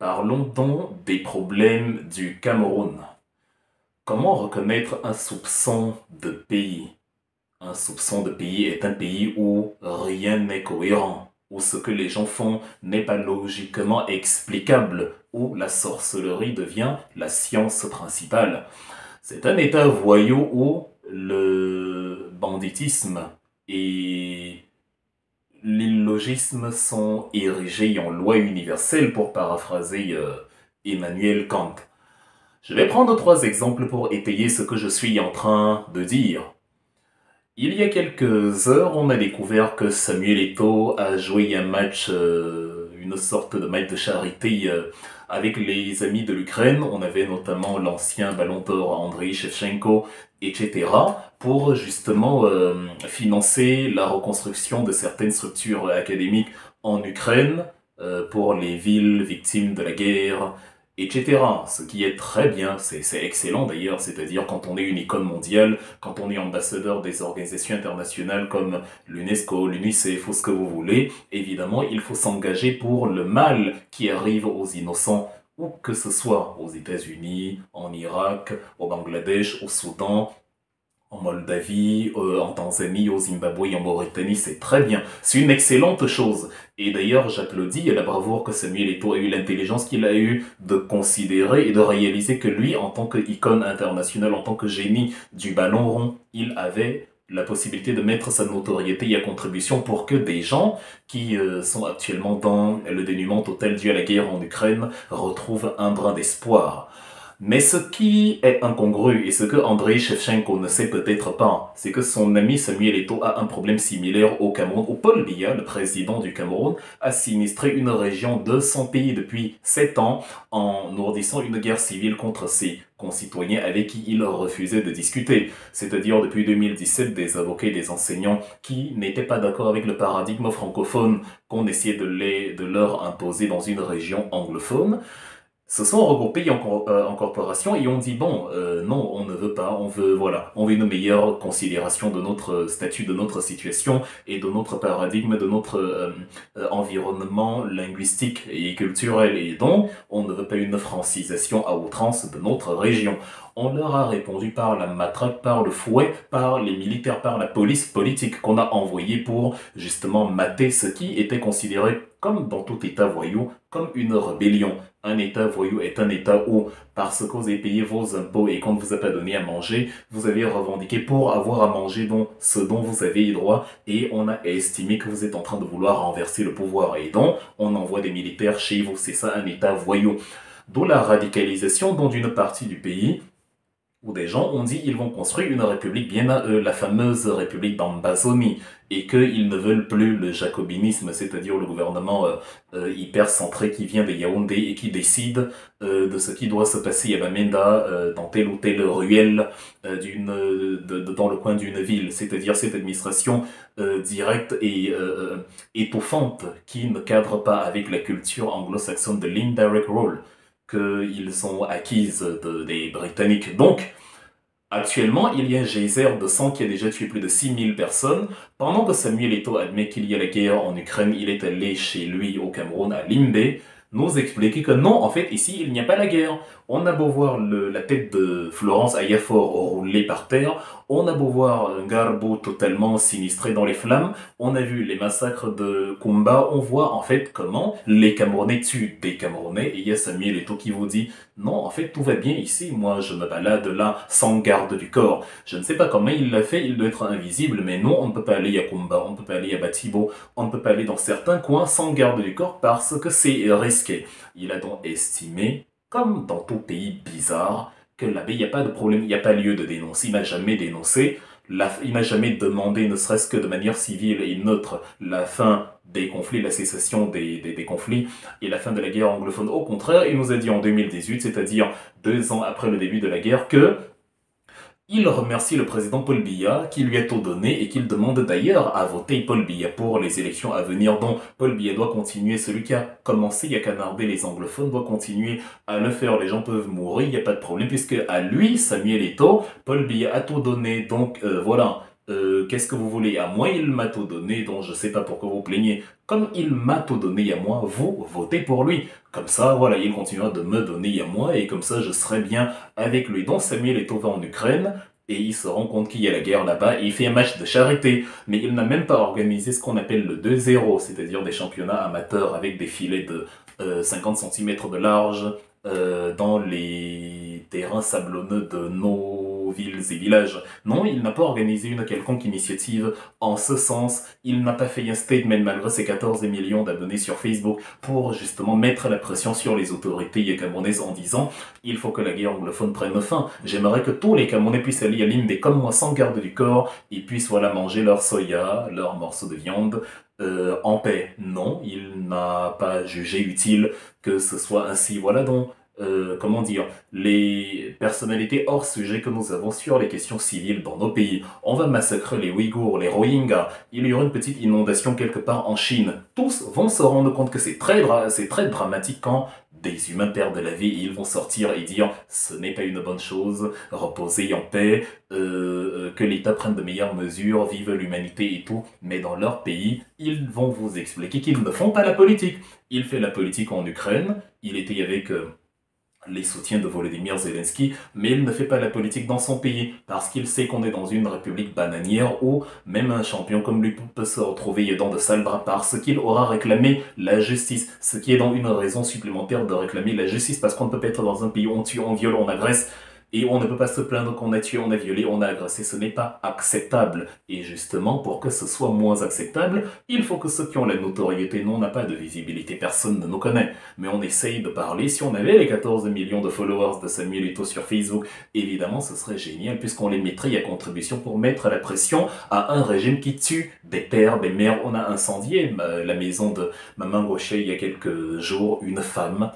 Parlons donc des problèmes du Cameroun. Comment reconnaître un soupçon de pays? Un soupçon de pays est un pays où rien n'est cohérent, où ce que les gens font n'est pas logiquement explicable, où la sorcellerie devient la science principale. C'est un État voyou où le banditisme et l'illogisme sont érigés en loi universelle, pour paraphraser Emmanuel Kant. Je vais prendre trois exemples pour étayer ce que je suis en train de dire. Il y a quelques heures, on a découvert que Samuel Eto'o a joué un match, une sorte de match de charité avec les amis de l'Ukraine. On avait notamment l'ancien ballon d'or Andriy Shevchenko, etc. pour justement financer la reconstruction de certaines structures académiques en Ukraine pour les villes victimes de la guerre, etc. Ce qui est très bien, c'est excellent d'ailleurs, c'est-à-dire quand on est une icône mondiale, quand on est ambassadeur des organisations internationales comme l'UNESCO, l'UNICEF ou ce que vous voulez, évidemment il faut s'engager pour le mal qui arrive aux innocents, où que ce soit aux États-Unis, en Irak, au Bangladesh, au Soudan, en Moldavie, en Tanzanie, au Zimbabwe, en Mauritanie, c'est très bien. C'est une excellente chose. Et d'ailleurs, j'applaudis la bravoure que Samuel Eto'o a eu, l'intelligence qu'il a eu de considérer et de réaliser que lui, en tant qu'icône internationale, en tant que génie du ballon rond, il avait la possibilité de mettre sa notoriété à contribution pour que des gens qui sont actuellement dans le dénuement total dû à la guerre en Ukraine retrouvent un brin d'espoir. Mais ce qui est incongru et ce que Andriy Shevchenko ne sait peut-être pas, c'est que son ami Samuel Eto'o a un problème similaire au Cameroun, où Paul Biya, le président du Cameroun, a sinistré une région de son pays depuis 7 ans en ourdissant une guerre civile contre ses concitoyens avec qui il refusait de discuter. C'est-à-dire depuis 2017 des avocats et des enseignants qui n'étaient pas d'accord avec le paradigme francophone qu'on essayait de leur imposer dans une région anglophone, se sont regroupés en corporation et ont dit bon, non, on ne veut pas, on veut, voilà, on veut une meilleure considération de notre statut, de notre situation et de notre paradigme, de notre environnement linguistique et culturel. Et donc, on ne veut pas une francisation à outrance de notre région. On leur a répondu par la matraque, par le fouet, par les militaires, par la police politique qu'on a envoyée pour justement mater ce qui était considéré, comme dans tout État voyou, comme une rébellion. Un État voyou est un État où, parce que vous avez payé vos impôts et qu'on ne vous a pas donné à manger, vous avez revendiqué pour avoir à manger ce dont vous avez eu droit, et on a estimé que vous êtes en train de vouloir renverser le pouvoir. Et donc, on envoie des militaires chez vous. C'est ça un État voyou. D'où la radicalisation dans une partie du pays, où des gens ont dit qu'ils vont construire une république bien à eux, la fameuse république d'Ambazonie, et qu'ils ne veulent plus le jacobinisme, c'est-à-dire le gouvernement hyper centré qui vient de Yaoundé et qui décide de ce qui doit se passer à Bamenda, dans telle ou telle ruelle, dans le coin d'une ville, c'est-à-dire cette administration directe et étouffante qui ne cadre pas avec la culture anglo-saxonne de l'indirect rule qu'ils ont acquise des Britanniques. Donc, actuellement, il y a un geyser de sang qui a déjà tué plus de 6000 personnes. Pendant que Samuel Eto'o admet qu'il y a la guerre en Ukraine, il est allé chez lui au Cameroun, à Limbe, nous expliquer que non, en fait, ici, il n'y a pas la guerre. On a beau voir la tête de Florence Ayafor roulée par terre, on a beau voir Garbo totalement sinistré dans les flammes, on a vu les massacres de Kumba, on voit en fait comment les Camerounais tuent des Camerounais, et il y a Samuel Eto'o qui vous dit non, en fait, tout va bien ici, moi je me balade là sans garde du corps. Je ne sais pas comment il l'a fait, il doit être invisible, mais non, on ne peut pas aller à Kumba, on ne peut pas aller à Batibo, on ne peut pas aller dans certains coins sans garde du corps parce que c'est risqué. Il a donc estimé, comme dans tout pays bizarre, que là-bas, il n'y a pas de problème, il n'y a pas lieu de dénoncer. Il n'a jamais dénoncé, il n'a jamais demandé, ne serait-ce que de manière civile et neutre, la fin des conflits, la cessation des conflits et la fin de la guerre anglophone. Au contraire, il nous a dit en 2018, c'est-à-dire 2 ans après le début de la guerre, que il remercie le président Paul Biya qui lui a tout donné et qu'il demande d'ailleurs à voter Paul Biya pour les élections à venir, dont Paul Biya doit continuer, celui qui a commencé à canarder les anglophones doit continuer à le faire. Les gens peuvent mourir, il n'y a pas de problème, puisque à lui, Samuel Eto'o, Paul Biya a tout donné. Donc voilà, qu'est-ce que vous voulez? À moi, il m'a tout donné, donc je sais pas pourquoi vous plaignez. Comme il m'a tout donné à moi, vous votez pour lui. Comme ça, voilà, il continuera de me donner à moi, et comme ça, je serai bien avec lui. Donc Samuel Eto'o va en Ukraine, et il se rend compte qu'il y a la guerre là-bas, et il fait un match de charité. Mais il n'a même pas organisé ce qu'on appelle le 2-0, c'est-à-dire des championnats amateurs avec des filets de 50 cm de large, dans les terrains sablonneux de nos villes et villages. Non, il n'a pas organisé une quelconque initiative en ce sens. Il n'a pas fait un statement malgré ses 14 millions d'abonnés sur Facebook pour justement mettre la pression sur les autorités camerounaises en disant il faut que la guerre anglophone prenne fin. J'aimerais que tous les Camerounais puissent aller à l'Inde comme moi sans garde du corps et puissent voilà manger leur soya, leurs morceaux de viande en paix. Non, il n'a pas jugé utile que ce soit ainsi. Voilà donc, comment dire, les personnalités hors sujet que nous avons sur les questions civiles dans nos pays. On va massacrer les Ouïghours, les Rohingyas, il y aura une petite inondation quelque part en Chine. Tous vont se rendre compte que c'est très dramatique quand des humains perdent la vie et ils vont sortir et dire ce n'est pas une bonne chose, reposez en paix, que l'État prenne de meilleures mesures, vive l'humanité et tout. Mais dans leur pays, ils vont vous expliquer qu'ils ne font pas la politique. Il fait la politique en Ukraine, il était avec les soutiens de Volodymyr Zelensky, mais il ne fait pas la politique dans son pays, parce qu'il sait qu'on est dans une république bananière où même un champion comme lui peut se retrouver dans de sales bras parce qu'il aura réclamé la justice, ce qui est donc une raison supplémentaire de réclamer la justice, parce qu'on ne peut pas être dans un pays où on tue, on viole, on agresse, et on ne peut pas se plaindre qu'on a tué, on a violé, on a agressé. Ce n'est pas acceptable. Et justement, pour que ce soit moins acceptable, il faut que ceux qui ont la notoriété, nous, on n'a pas de visibilité, personne ne nous connaît. Mais on essaye de parler. Si on avait les 14 millions de followers de Samuel Eto'o sur Facebook, évidemment, ce serait génial, puisqu'on les mettrait à contribution pour mettre la pression à un régime qui tue des pères, des mères. On a incendié la maison de Maman Gaucher il y a quelques jours, une femme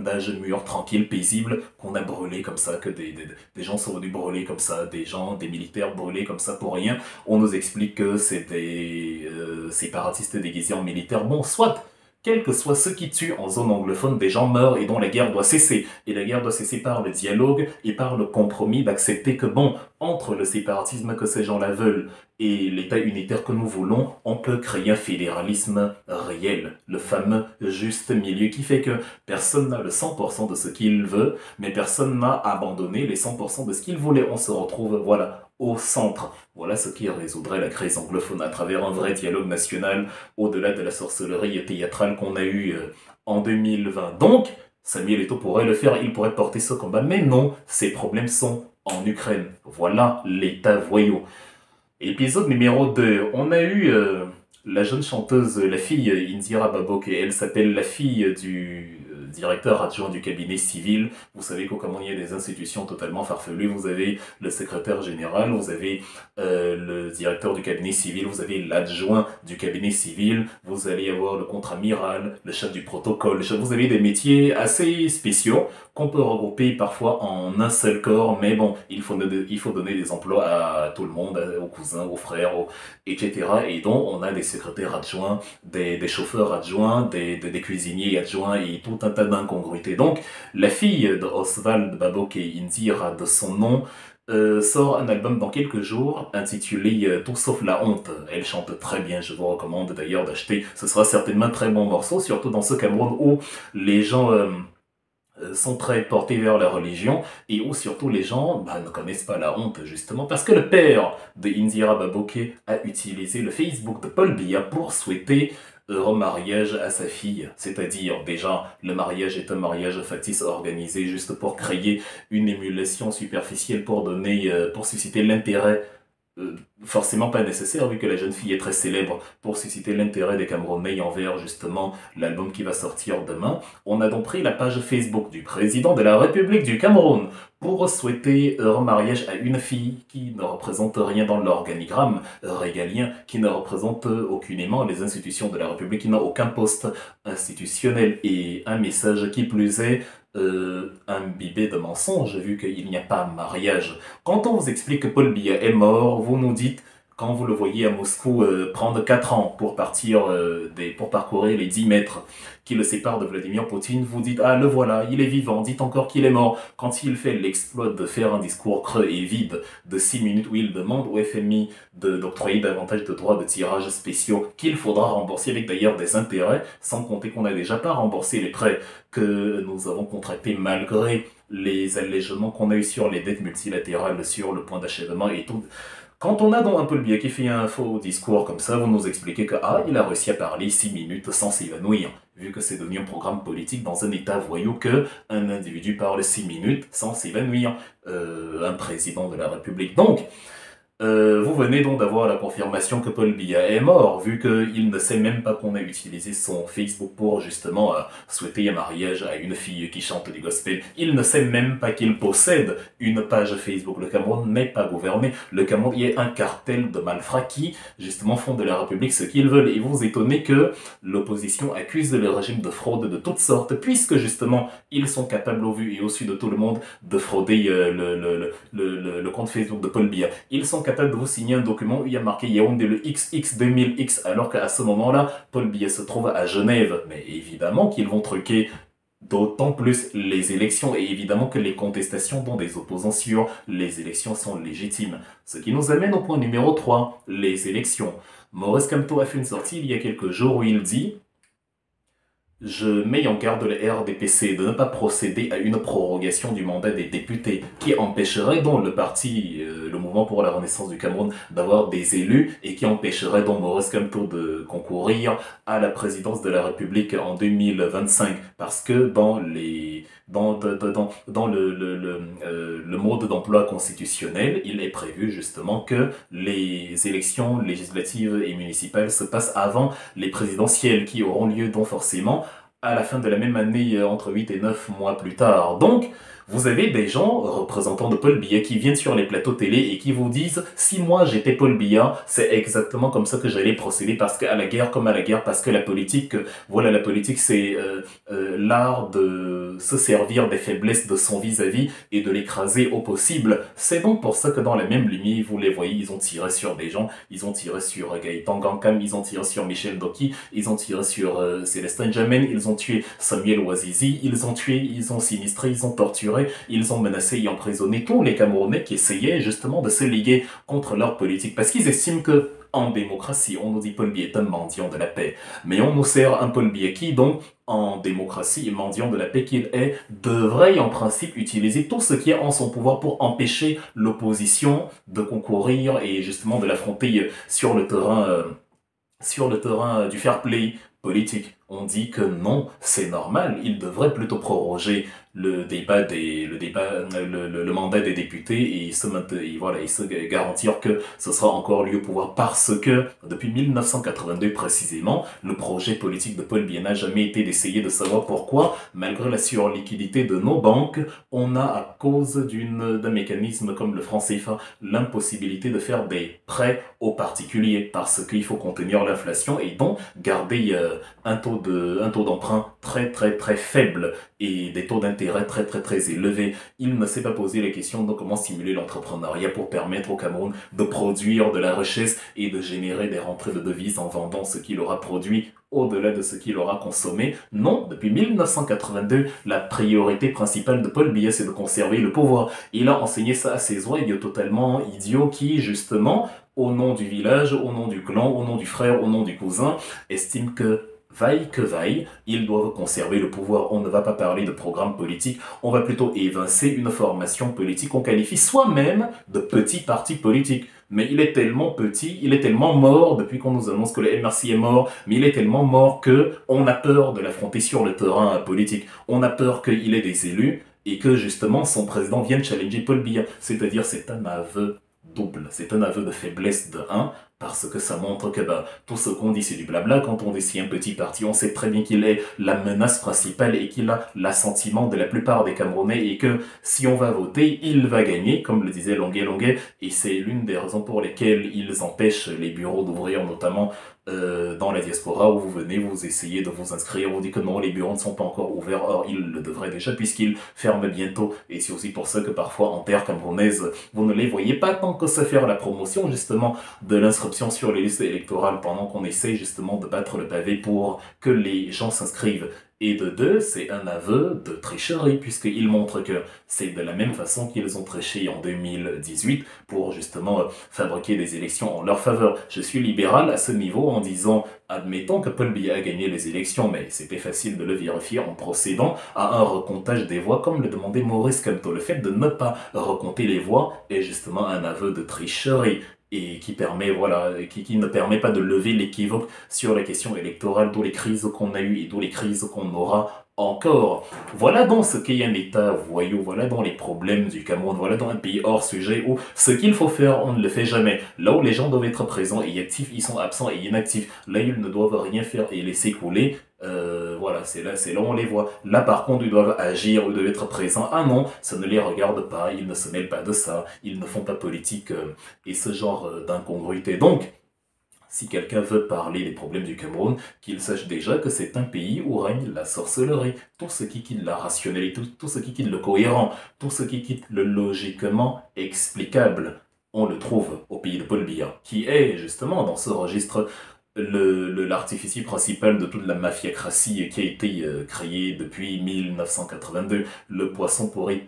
d'âge mûr, tranquille, paisible, qu'on a brûlé comme ça, que des gens sont venus brûler comme ça, des militaires brûlés comme ça pour rien. On nous explique que c'est des séparatistes déguisés en militaires. Bon, soit, quels que soient ceux qui tuent en zone anglophone, des gens meurent et dont la guerre doit cesser. Et la guerre doit cesser par le dialogue et par le compromis d'accepter que bon, entre le séparatisme que ces gens-là veulent et l'État unitaire que nous voulons, on peut créer un fédéralisme réel, le fameux juste milieu qui fait que personne n'a le 100% de ce qu'il veut, mais personne n'a abandonné les 100% de ce qu'il voulait. On se retrouve, voilà, au centre. Voilà ce qui résoudrait la crise anglophone à travers un vrai dialogue national, au-delà de la sorcellerie théâtrale qu'on a eue en 2020. Donc, Samuel Eto'o pourrait le faire, il pourrait porter ce combat, mais non, ses problèmes sont en Ukraine. Voilà l'État voyou. Épisode numéro 2, on a eu la jeune chanteuse, la fille Indira Babok, et elle s'appelle la fille du directeur adjoint du cabinet civil. Vous savez qu'au Cameroun, il y a des institutions totalement farfelues. Vous avez le secrétaire général, vous avez le directeur du cabinet civil, vous avez l'adjoint du cabinet civil, vous allez avoir le contre-amiral, le chef du protocole. Vous avez des métiers assez spéciaux qu'on peut regrouper parfois en un seul corps, mais bon, il faut donner des emplois à tout le monde, aux cousins, aux frères, etc. Et donc, on a des secrétaires adjoints, des chauffeurs adjoints, des cuisiniers adjoints et tout un tas d'incongruités. Donc, la fille de Oswald Babok et Indira, de son nom, sort un album dans quelques jours intitulé Tout sauf la honte. Elle chante très bien, je vous recommande d'ailleurs d'acheter. Ce sera certainement un très bon morceau, surtout dans ce Cameroun où les gens sont très portés vers la religion et où surtout les gens ne connaissent pas la honte justement parce que le père de Indira Baboke a utilisé le Facebook de Paul Biya pour souhaiter heureux mariage à sa fille. C'est-à-dire, déjà, le mariage est un mariage factice organisé juste pour créer une émulation superficielle pour pour susciter l'intérêt forcément pas nécessaire vu que la jeune fille est très célèbre pour susciter l'intérêt des Camerounais envers justement l'album qui va sortir demain. On a donc pris la page Facebook du président de la République du Cameroun pour souhaiter heureux mariage à une fille qui ne représente rien dans l'organigramme régalien, qui ne représente aucunement les institutions de la République, qui n'a aucun poste institutionnel et un message qui plus est imbibé de mensonges vu qu'il n'y a pas mariage. Quand on vous explique que Paul Biya est mort, vous nous dites Quand vous le voyez à Moscou prendre 4 ans pour pour parcourir les 10 mètres qui le séparent de Vladimir Poutine, vous dites ah le voilà, il est vivant, dites encore qu'il est mort. Quand il fait l'exploit de faire un discours creux et vide de 6 minutes où il demande au FMI d'octroyer davantage de droits de tirage spéciaux qu'il faudra rembourser avec d'ailleurs des intérêts, sans compter qu'on n'a déjà pas remboursé les prêts que nous avons contractés malgré les allègements qu'on a eu sur les dettes multilatérales, sur le point d'achèvement et tout. Quand on a donc un peu le biais qui fait un faux discours comme ça, vous nous expliquez que il a réussi à parler 6 minutes sans s'évanouir, vu que c'est devenu un programme politique dans un état voyou que un individu parle 6 minutes sans s'évanouir, un président de la République. Donc, vous venez donc d'avoir la confirmation que Paul Biya est mort, vu qu'il ne sait même pas qu'on a utilisé son Facebook pour justement souhaiter un mariage à une fille qui chante du gospel. Il ne sait même pas qu'il possède une page Facebook. Le Cameroun n'est pas gouverné. Le Cameroun y est un cartel de malfrats qui, justement, font de la République ce qu'ils veulent. Et vous vous étonnez que l'opposition accuse le régime de fraude de toutes sortes, puisque justement, ils sont capables au vu et au su de tout le monde de frauder le compte Facebook de Paul Biya. Ils sont capables de vous signer un document où il y a marqué Yaoundé le XX 2000X, alors qu'à ce moment-là, Paul Biya se trouve à Genève. Mais évidemment qu'ils vont truquer d'autant plus les élections, et évidemment que les contestations dont des opposants sur les élections sont légitimes. Ce qui nous amène au point numéro 3, les élections. Maurice Kamto a fait une sortie il y a quelques jours où il dit: je mets en garde le RDPC de ne pas procéder à une prorogation du mandat des députés qui empêcherait donc le parti, le Mouvement pour la Renaissance du Cameroun, d'avoir des élus et qui empêcherait donc Maurice Kamto de concourir à la présidence de la République en 2025 parce que dans le mode d'emploi constitutionnel, il est prévu justement que les élections législatives et municipales se passent avant les présidentielles qui auront lieu donc forcément à la fin de la même année, entre 8 et 9 mois plus tard. Donc, vous avez des gens, représentants de Paul Biya, qui viennent sur les plateaux télé et qui vous disent « Si moi j'étais Paul Biya, c'est exactement comme ça que j'allais procéder parce qu'à la guerre comme à la guerre, parce que la politique, voilà, la politique c'est l'art de se servir des faiblesses de son vis-à-vis et de l'écraser au possible. » C'est donc pour ça que dans la même lignée, vous les voyez, ils ont tiré sur des gens, ils ont tiré sur Gaëtan Gankam, ils ont tiré sur Michel Doki, ils ont tiré sur Célestin Jamen, ils ont tué Samuel Ouazizi, ils ont tué, ils ont sinistré, ils ont torturé, ils ont menacé et emprisonné tous les Camerounais qui essayaient justement de se liguer contre leur politique. Parce qu'ils estiment que, en démocratie, on nous dit Paul Biya est un mendiant de la paix. Mais on nous sert un Paul Biya qui, donc, en démocratie et mendiant de la paix qu'il est, devrait en principe utiliser tout ce qui est en son pouvoir pour empêcher l'opposition de concourir et justement de l'affronter sur le terrain du fair play politique. On dit que non, c'est normal, il devrait plutôt proroger le mandat des députés et se garantir que ce sera encore lieu au pouvoir parce que depuis 1982 précisément, le projet politique de Paul Biya n'a jamais été d'essayer de savoir pourquoi, malgré la surliquidité de nos banques, on a à cause d'un mécanisme comme le franc CFA l'impossibilité de faire des prêts aux particuliers parce qu'il faut contenir l'inflation et donc garder un taux d'emprunt très faible et des taux d'intérêt très élevés. Il ne s'est pas posé les questions de comment stimuler l'entrepreneuriat pour permettre au Cameroun de produire de la richesse et de générer des rentrées de devises en vendant ce qu'il aura produit au-delà de ce qu'il aura consommé. Non, depuis 1982, la priorité principale de Paul Biya, c'est de conserver le pouvoir. Il a enseigné ça à ses ouailles totalement idiots qui, justement, au nom du village, au nom du clan, au nom du frère, au nom du cousin, estiment que vaille que vaille, ils doivent conserver le pouvoir. On ne va pas parler de programme politique, on va plutôt évincer une formation politique qu'on qualifie soi-même de petit parti politique. Mais il est tellement petit, il est tellement mort depuis qu'on nous annonce que le MRC est mort, mais il est tellement mort que on a peur de l'affronter sur le terrain politique. On a peur qu'il ait des élus et que justement son président vienne challenger Paul Biya. C'est-à-dire c'est un aveu double, c'est un aveu de faiblesse de 1, parce que ça montre que tout ce qu'on dit c'est du blabla. Quand on dit si un petit parti, on sait très bien qu'il est la menace principale et qu'il a l'assentiment de la plupart des Camerounais et que si on va voter, il va gagner, comme le disait Longuet Longuet, et c'est l'une des raisons pour lesquelles ils empêchent les bureaux d'ouvrir, notamment dans la diaspora, où vous venez, vous essayez de vous inscrire, vous dites que non, les bureaux ne sont pas encore ouverts, or ils le devraient déjà puisqu'ils ferment bientôt, et c'est aussi pour ça que parfois en terre camerounaise, vous ne les voyez pas tant que ça faire la promotion justement de l'inscription sur les listes électorales pendant qu'on essaye justement de battre le pavé pour que les gens s'inscrivent. Et de deux, c'est un aveu de tricherie, puisqu'il montre que c'est de la même façon qu'ils ont triché en 2018 pour justement fabriquer des élections en leur faveur. Je suis libéral à ce niveau en disant, admettons que Paul Biya a gagné les élections, mais c'était facile de le vérifier en procédant à un recomptage des voix, comme le demandait Maurice Kamto. Le fait de ne pas recompter les voix est justement un aveu de tricherie et qui permet, voilà, qui ne permet pas de lever l'équivoque sur la question électorale, d'où les crises qu'on a eues et d'où les crises qu'on aura encore. Voilà donc ce qu'est un État voyou, voilà donc les problèmes du Cameroun, voilà donc un pays hors sujet où ce qu'il faut faire, on ne le fait jamais. Là où les gens doivent être présents et actifs, ils sont absents et inactifs. Là, ils ne doivent rien faire et laisser couler. Voilà, c'est là où on les voit. Là, par contre, ils doivent agir, ils doivent être présents. Ah non, ça ne les regarde pas, ils ne se mêlent pas de ça, ils ne font pas politique et ce genre d'incongruité. Donc, si quelqu'un veut parler des problèmes du Cameroun, qu'il sache déjà que c'est un pays où règne la sorcellerie. Tout ce qui quitte la rationalité, tout ce qui quitte le cohérent, tout ce qui quitte le logiquement explicable, on le trouve au pays de Paul Biya, qui est justement dans ce registre l'artificier principal de toute la mafiacratie qui a été créée depuis 1982, le poisson pourri